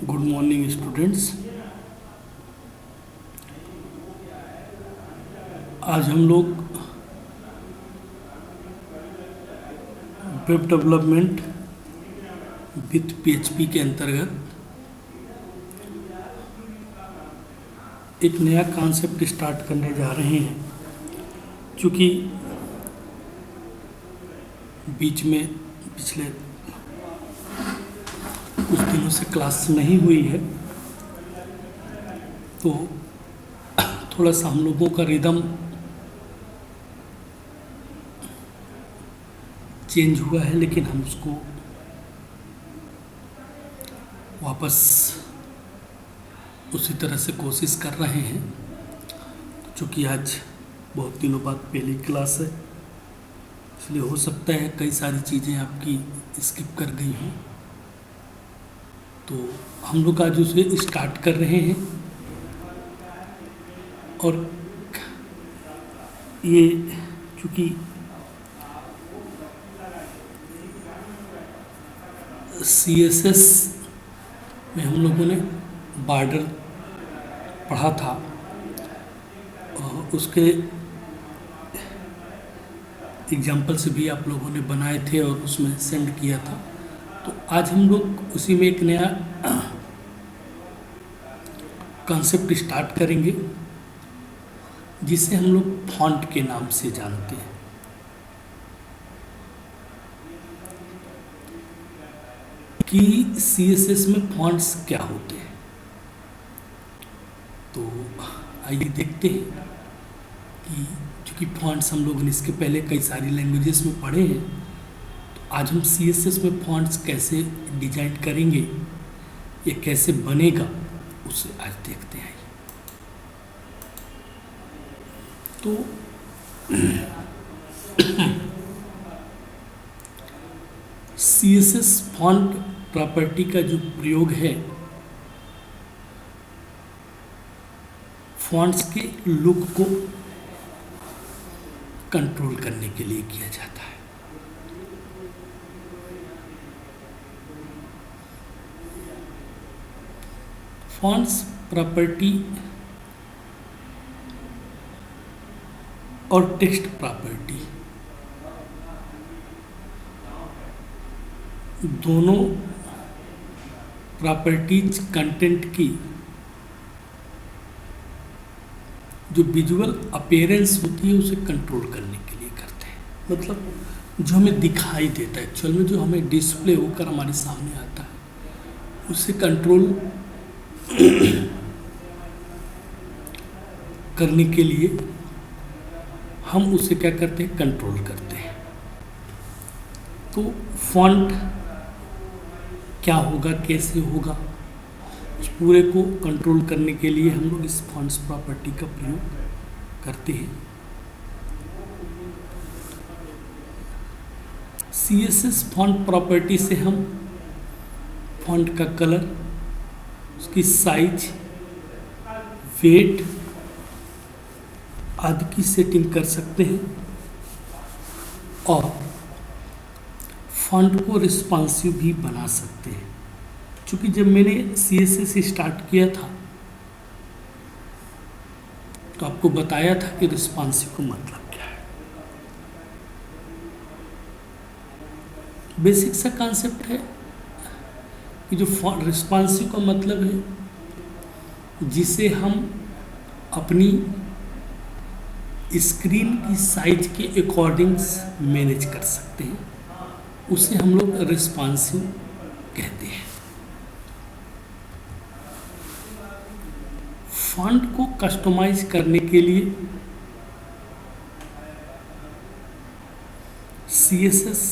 Good morning students. आज हम लोग वेब डेवलपमेंट विथ पीएचपी के अंतर्गत एक नया कॉन्सेप्ट स्टार्ट करने जा रहे हैं। क्योंकि बीच में पिछले कुछ दिनों से क्लास नहीं हुई है, तो थोड़ा सा हम लोगों का रिदम चेंज हुआ है, लेकिन हम उसको वापस उसी तरह से कोशिश कर रहे हैं। क्योंकि आज बहुत दिनों बाद पहली क्लास है, इसलिए हो सकता है कई सारी चीज़ें आपकी स्किप कर गई हों। तो हम लोग आज उसे स्टार्ट कर रहे हैं। और ये क्योंकि CSS में हम लोगों ने बॉर्डर पढ़ा था और उसके एग्जाम्पल से भी आप लोगों ने बनाए थे और उसमें सेंड किया था। तो आज हम लोग उसी में एक नया कॉन्सेप्ट स्टार्ट करेंगे, जिसे हम लोग फॉन्ट के नाम से जानते हैं। कि CSS में फॉन्ट्स क्या होते हैं। तो आइए देखते हैं कि क्योंकि फॉन्ट्स हम लोगों ने इसके पहले कई सारी लैंग्वेजेस में पढ़े हैं, तो आज हम CSS में फॉन्ट्स कैसे डिजाइन करेंगे, ये कैसे बनेगा, उसे आज देखते हैं। तो CSS फॉन्ट प्रॉपर्टी का जो प्रयोग है, फॉन्ट्स के लुक को कंट्रोल करने के लिए किया जाता है। फॉन्ट्स प्रॉपर्टी और टेक्स्ट प्रॉपर्टी दोनों प्रॉपर्टीज कंटेंट की जो विजुअल अपीयरेंस होती है उसे कंट्रोल करने के लिए करते हैं। मतलब जो हमें दिखाई देता है, एक्चुअल में जो हमें डिस्प्ले होकर हमारे सामने आता है, उसे कंट्रोल करने के लिए हम उसे क्या करते हैं, कंट्रोल करते हैं। तो फॉन्ट क्या होगा, कैसे होगा, उस पूरे को कंट्रोल करने के लिए हम लोग इस फॉन्ट्स प्रॉपर्टी का प्रयोग करते हैं। CSS फॉन्ट प्रॉपर्टी से हम फॉन्ट का कलर, उसकी साइज, वेट आदि की सेटिंग कर सकते हैं और फॉन्ट को रिस्पॉन्सिव भी बना सकते हैं। क्योंकि जब मैंने CSS स्टार्ट किया था तो आपको बताया था कि रिस्पॉन्सिव का मतलब क्या है। बेसिक सा कॉन्सेप्ट है कि जो रिस्पॉन्सिव का मतलब है जिसे हम अपनी स्क्रीन की साइज के अकॉर्डिंग्स मैनेज कर सकते हैं, उसे हम लोग रिस्पॉन्सिव कहते हैं। फॉन्ट को कस्टमाइज करने के लिए CSS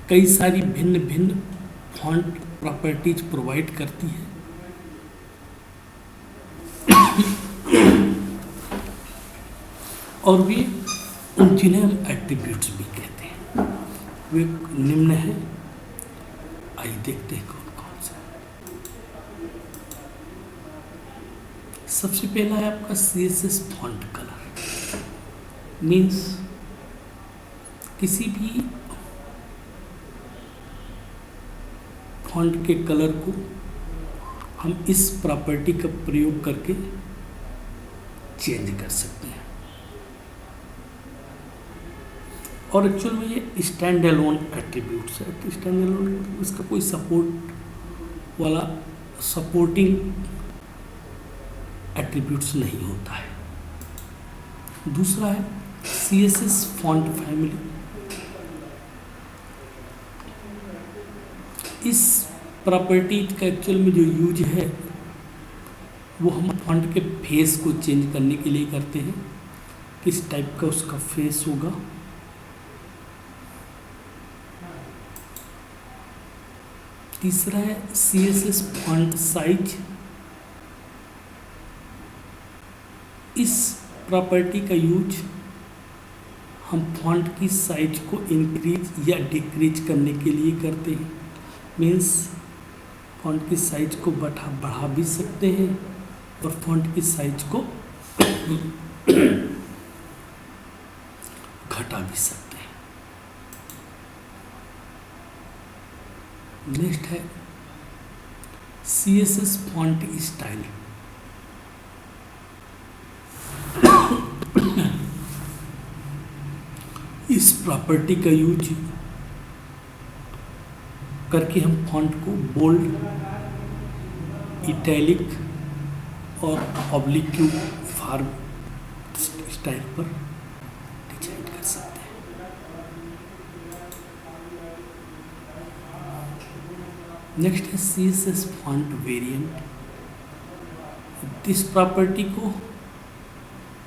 कई सारी भिन्न भिन्न फॉन्ट प्रॉपर्टीज प्रोवाइड करती है। और वे जिन्हें हम एट्रीब्यूट्स भी कहते हैं, वे निम्न है। आइए देखते हैं कौन कौन से। सबसे पहला है आपका CSS फॉन्ट कलर। मीन्स किसी भी फॉन्ट के कलर को हम इस प्रॉपर्टी का प्रयोग करके चेंज कर सकते हैं। और एक्चुअल में ये स्टैंड एलोन एट्रीब्यूट्स है। तो स्टैंड एलोन इसका कोई सपोर्ट वाला सपोर्टिंग एट्रीब्यूट्स नहीं होता है। दूसरा है CSS फॉन्ट फैमिली। इस प्रॉपर्टी का एक्चुअल में जो यूज है वो हम फॉन्ट के फेस को चेंज करने के लिए करते हैं। किस टाइप का उसका फेस होगा। तीसरा है CSS फॉन्ट साइज। इस प्रॉपर्टी का यूज हम फॉन्ट की साइज को इंक्रीज या डिक्रीज करने के लिए करते हैं। मीन्स फॉन्ट की साइज को बढ़ा भी सकते हैं और फॉन्ट की साइज को घटा भी सकते हैं। नेक्स्ट है CSS फॉन्ट स्टाइल। इस प्रॉपर्टी का यूज करके हम फॉन्ट को बोल्ड, इटैलिक और ऑब्लिक्यू फॉर्म स्टाइल पर डिजाइन कर सकते हैं। नेक्स्ट है CSS फॉन्ट वेरिएंट। इस प्रॉपर्टी को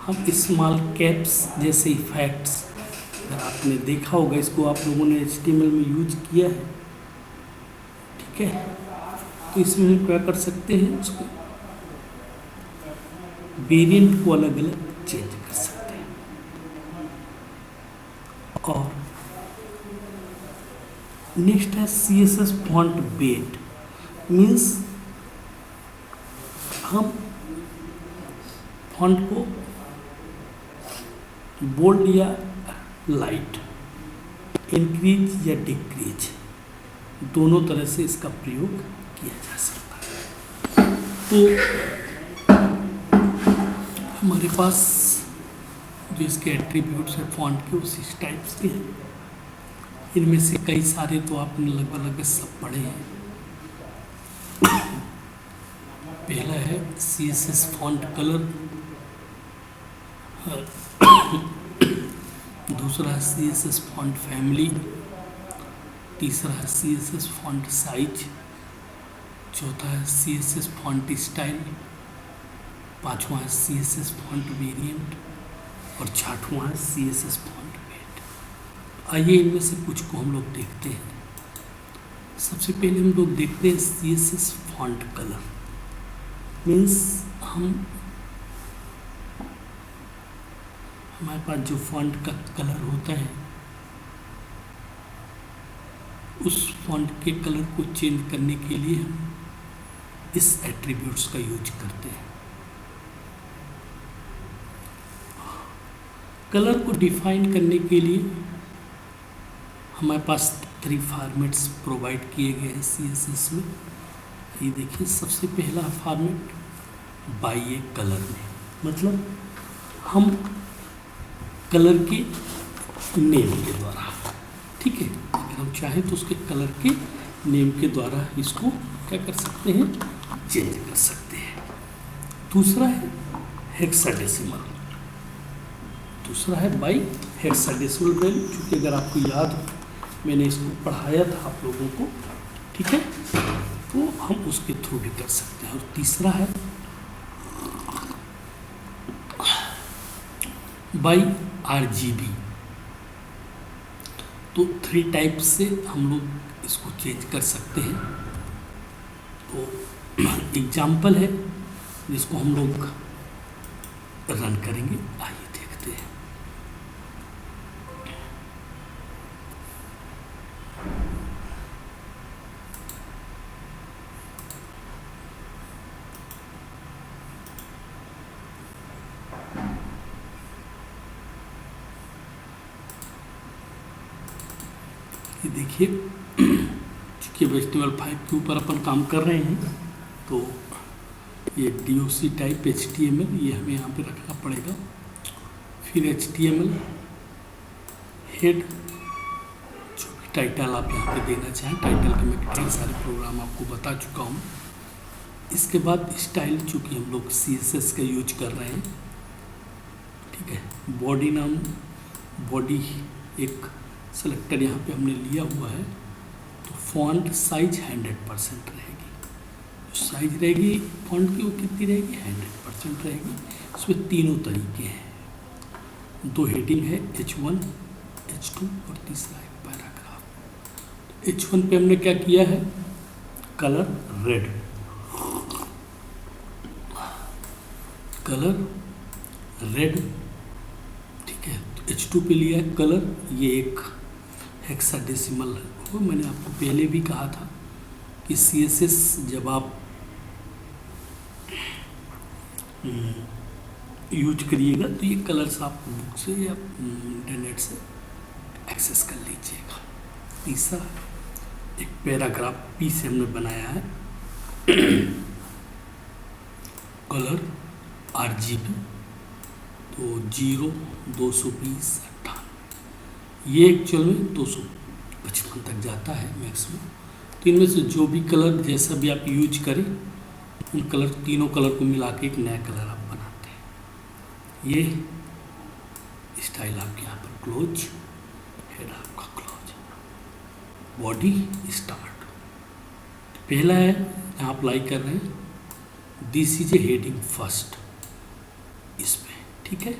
हम स्मॉल कैप्स जैसे इफेक्ट्स, अगर आपने देखा होगा इसको आप लोगों ने HTML में यूज किया है, ठीक है, तो इसमें हम क्या कर सकते हैं, उसको वेरिएंट को अलग अलग चेंज कर सकते हैं। और नेक्स्ट है CSS फॉन्ट वेट। मीन्स हम फॉन्ट को बोल्ड या लाइट, इंक्रीज या डिक्रीज दोनों तरह से इसका प्रयोग किया जा सकता है। तो हमारे पास जो इसके एट्रीब्यूट्स हैं फॉन्ट के उसी टाइप्स के हैं। इनमें से कई सारे तो आपने लगभग सब पढ़े हैं। पहला है CSS फॉन्ट कलर, दूसरा है CSS फॉन्ट फैमिली, तीसरा है CSS फॉन्ट साइज, चौथा है CSS फॉन्ट स्टाइल, पांचवा है CSS फॉन्ट वेरिएंट और छठवां है CSS फॉन्ट वेट। आइए इनमें से कुछ को हम लोग देखते हैं। सबसे पहले हम लोग देखते हैं CSS फॉन्ट कलर। मीन्स हमारे पास जो फॉन्ट का कलर होता है उस फॉन्ट के कलर को चेंज करने के लिए हम इस एट्रीब्यूट्स का यूज करते हैं। कलर को डिफाइन करने के लिए हमारे पास 3 फॉर्मेट्स प्रोवाइड किए गए हैं CSS में। ये देखिए, सबसे पहला फॉर्मेट बाय ए कलर में, मतलब हम कलर के नेम के द्वारा, ठीक है, अगर हम चाहें तो उसके कलर के नेम के द्वारा इसको क्या कर सकते हैं, चेंज कर सकते हैं। दूसरा है हेक्साडेसिमल, दूसरा है बाय हेक्साडेसिमल वैल्यू। चूँकि अगर आपको याद हो मैंने इसको पढ़ाया था आप लोगों को, ठीक है, तो हम उसके थ्रू भी कर सकते हैं। और तीसरा है बाय RGB। तो 3 टाइप से हम लोग इसको चेंज कर सकते हैं। तो एग्जाम्पल है जिसको हम लोग रन करेंगे, आइए देखते हैं। ये देखिए, कि HTML5 के ऊपर अपन काम कर रहे हैं, तो ये DOC टाइप HTML ये हमें यहाँ पे रखना पड़ेगा। फिर HTML हेड, जो भी टाइटल आप यहाँ पे देना चाहें, टाइटल के मैं कई सारे प्रोग्राम आपको बता चुका हूँ। इसके बाद स्टाइल, चूँकि हम लोग CSS का यूज कर रहे हैं, ठीक है। बॉडी नाम, बॉडी एक सेलेक्टर यहाँ पे हमने लिया हुआ है, तो फॉन्ट साइज 100% रहेगी। जो साइज रहेगी फॉन्ट की वो कितनी रहेगी, 100% रहेगी। इसमें तीनों तरीके हैं, 2 हेडिंग है, H1, H2 और तीसरा एक पैराग्राफ। H1 पे हमने क्या किया है, कलर रेड, कलर रेड, ठीक है। तो H2 पे लिया है कलर, ये एक हेक्साडेसिमल है। वो मैंने आपको पहले भी कहा था कि CSS जब आप यूज करिएगा तो ये कलर्स आप बुक से या इंटरनेट से एक्सेस कर लीजिएगा। तीसरा एक पैराग्राफ P से हमने बनाया है, कलर RGB, तो 0, 220, 58, ये एक्चुअल में 255 तक जाता है मैक्सिमम। तो इनमें से जो भी कलर जैसा भी आप यूज करें, उन कलर, तीनों कलर को मिला के एक नया कलर आप बनाते हैं। ये स्टाइल आपके यहाँ पर क्लोज, हेड आपका क्लोज, बॉडी स्टार्ट। पहला है जहाँ अप्लाई कर रहे हैं, this is a heading first, इस पे, ठीक है।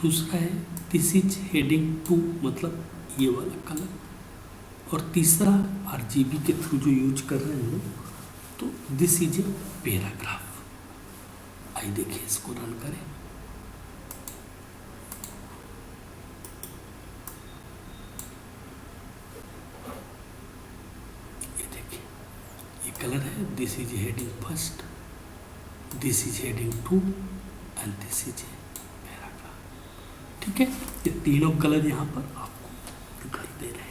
दूसरा है दिस इज हेडिंग 2, मतलब ये वाला कलर। और तीसरा RGB के थ्रू जो यूज कर रहे हैं लोग, तो दिस इज ए पैराग्राफ। आइए देखिए, इसको रन करें। ये देखिए, ये कलर है, this is heading first, this is heading 2 and this is a paragraph, ठीक है। ये तीनों कलर यहाँ पर आपको दिखाई दे रहे हैं।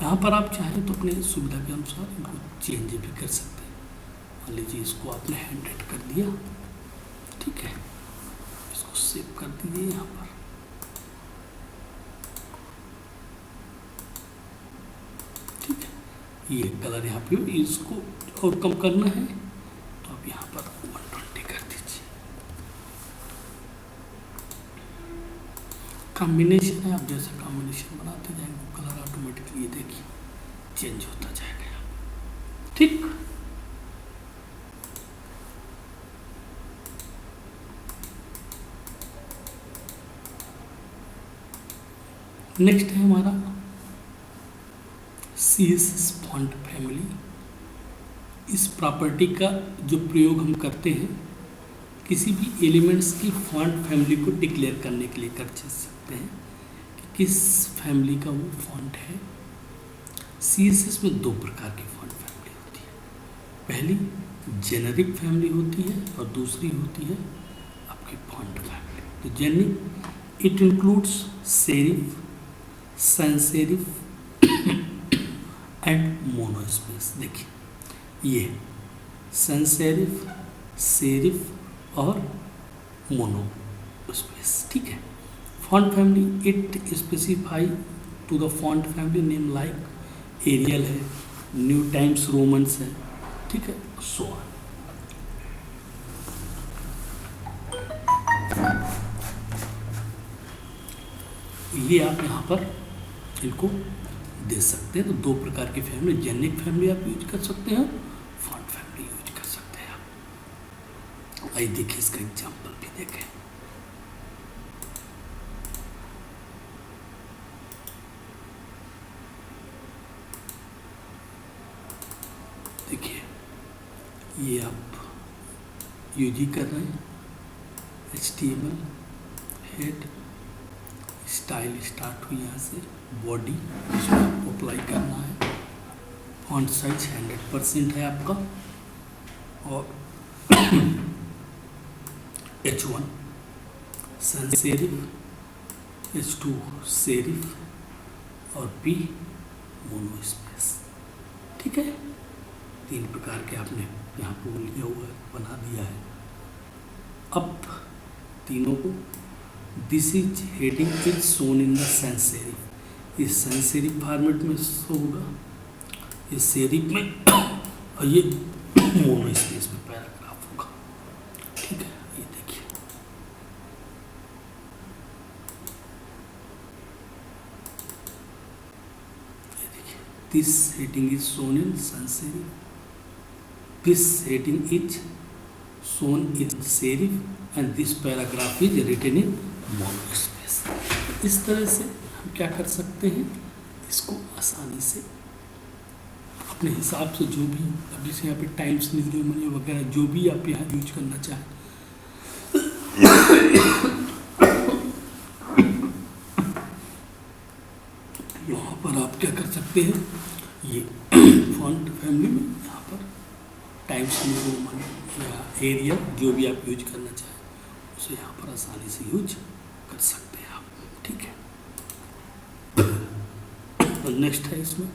यहाँ पर आप चाहें तो अपने सुविधा के अनुसार इनको चेंज भी कर सकते हैं। मान लीजिए इसको आपने 100 कर दिया, ठीक है, इसको सेव कर दीजिए यहाँ पर। ठीक है, ये कलर यहाँ पे, इसको और कम करना है तो आप यहाँ पर 120 कर दीजिए। कॉम्बिनेशन है, आप जैसा कॉम्बिनेशन बनाते जाएंगे कलर ऑटोमेटिकली, ये देखिए, चेंज होता जाएगा, ठीक। नेक्स्ट है हमारा CSS फॉन्ट फैमिली। इस प्रॉपर्टी का जो प्रयोग हम करते हैं किसी भी एलिमेंट्स की फॉन्ट फैमिली को डिक्लेयर करने के लिए कर सकते हैं कि किस फैमिली का वो फॉन्ट है। CSS में 2 प्रकार की फॉन्ट फैमिली होती है, पहली जेनेरिक फैमिली होती है और दूसरी होती है आपकी फॉन्ट फैमिली। तो generic it includes serif, sans serif and monospace. देखिए, ये sans serif, सेरिफ और मोनोस्पेस, ठीक है। Font family it specify to the font family name like Arial है, न्यू टाइम्स रोमन्स है, ठीक है, सो ऑन। ये आप यहाँ पर इनको दे सकते हैं। तो 2 प्रकार की फैमिली, जेनेरिक फैमिली आप यूज कर सकते हैं, फॉन्ट फैमिली यूज कर सकते हैं आप। आइए देखिए, इसका एग्जांपल भी देखें। देखिए, ये आप यूज ही कर रहे हैं, HTML हेड, स्टाइल स्टार्ट हुई यहाँ से, बॉडी इसको आपको अप्लाई करना है, फॉन्ट साइज 100% है आपका, और H1 sans serif, H2 serif और P मोनोस्पेस। ठीक है, 3 प्रकार के आपने यहाँ पर लिया हुआ है, बना दिया है। अब तीनों को this is heading is shown in the sans serif, ये sans serif फॉर्मेट में शो होगा, ये सेरिफ में और ये मोनो स्पेस में पैराग्राफ होगा। ठीक है, ये देखिए this heading is shown in sans serif, this heading is shown in serif and this paragraph is written in monospace। इस तरह से हम क्या कर सकते हैं, इसको आसानी से अपने हिसाब से जो भी, अभी से यहाँ पे टाइम्स न्यू रोमन वगैरह जो भी आप यहाँ यूज करना चाहें, यहाँ पर आप क्या कर सकते हैं, ये फॉन्ट फैमिली में यहाँ पर टाइम्स न्यू रोमन या एरिया जो भी आप यूज करना चाहें उसे यहाँ पर आसानी से यूज कर सकते हैं आप। ठीक है, तो नेक्स्ट है इसमें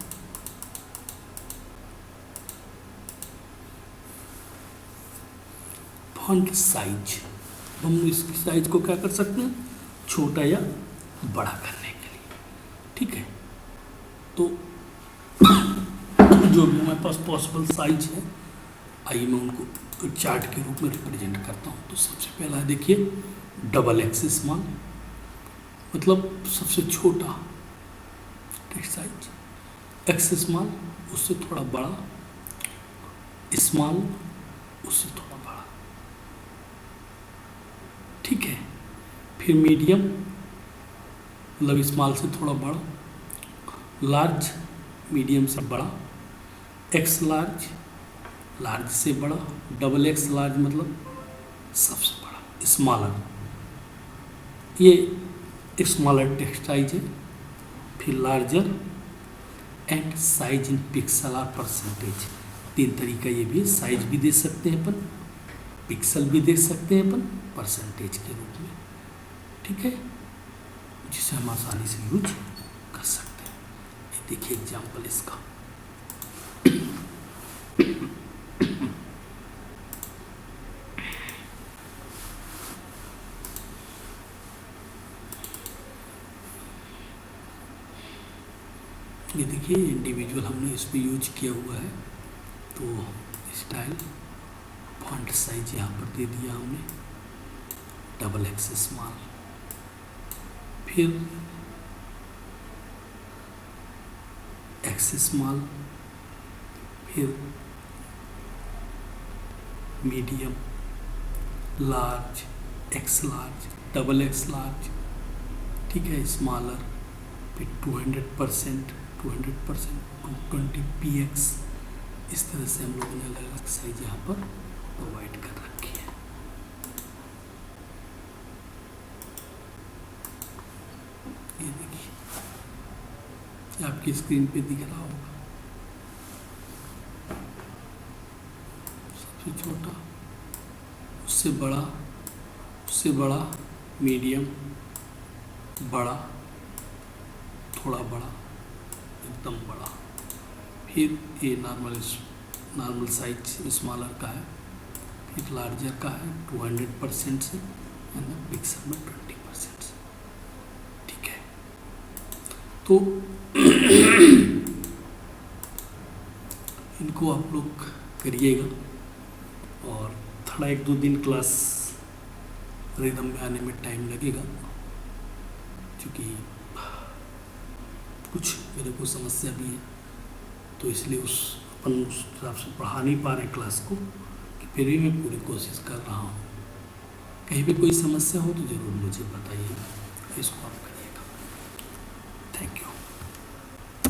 फॉन्ट साइज। हम इसकी साइज को क्या कर सकते हैं, छोटा या बड़ा करने के लिए। ठीक है, तो जो भी हमारे पास पॉसिबल साइज है, आइए मैं उनको चार्ट के रूप में रिप्रेजेंट करता हूँ। तो सबसे पहला देखिए डबल एक्स स्मॉल, मतलब सबसे छोटा टेक्स्ट साइज, एक्स स्मॉल उससे थोड़ा बड़ा, स्मॉल उससे थोड़ा बड़ा। ठीक है, फिर मीडियम मतलब स्मॉल से थोड़ा बड़ा, लार्ज मीडियम से बड़ा, एक्स लार्ज लार्ज से बड़ा, डबल एक्स लार्ज मतलब सबसे बड़ा, स्मॉलर ये स्मॉलर टेक्स्ट साइज है। फिर larger and size in pixel और परसेंटेज, 3 तरीका ये भी है, साइज भी दे सकते हैं अपन, पिक्सल भी दे सकते हैं अपन, परसेंटेज के रूप में। ठीक है, जिसे हम आसानी से यूज कर सकते हैं। ये देखिए एग्जाम्पल इसका, ये देखिए इंडिविजुअल हमने इस पर यूज किया हुआ है। तो स्टाइल फॉन्ट साइज यहाँ पर दे दिया हमने, डबल एक्स स्मॉल, फिर एक्स स्मॉल, फिर medium, large, x large, double x large. ठीक है, स्मॉलर, फिर 200%, 220px। इस तरह से हम लोगों ने अलग अलग साइज यहाँ पर प्रोवाइड कर रखी है। ये देखिए आपकी स्क्रीन पे दिख रहा होगा, सबसे छोटा, उससे बड़ा, मीडियम, बड़ा, थोड़ा बड़ा, एकदम बड़ा। फिर ये नॉर्मल साइज स्मॉलर का है, फिर लार्जर का है 200% से, एंड पिक्सल में 20% से। ठीक है, तो इनको आप लोग करिएगा और थोड़ा 1-2 दिन क्लास रिदम में आने में टाइम लगेगा, क्योंकि कुछ मेरे को समस्या भी है, तो इसलिए अपन उस हिसाब से पढ़ा नहीं पा रहे क्लास को, कि फिर भी मैं पूरी कोशिश कर रहा हूँ। कहीं भी कोई समस्या हो तो ज़रूर मुझे बताइए, इसको आप करिएगा। Thank you.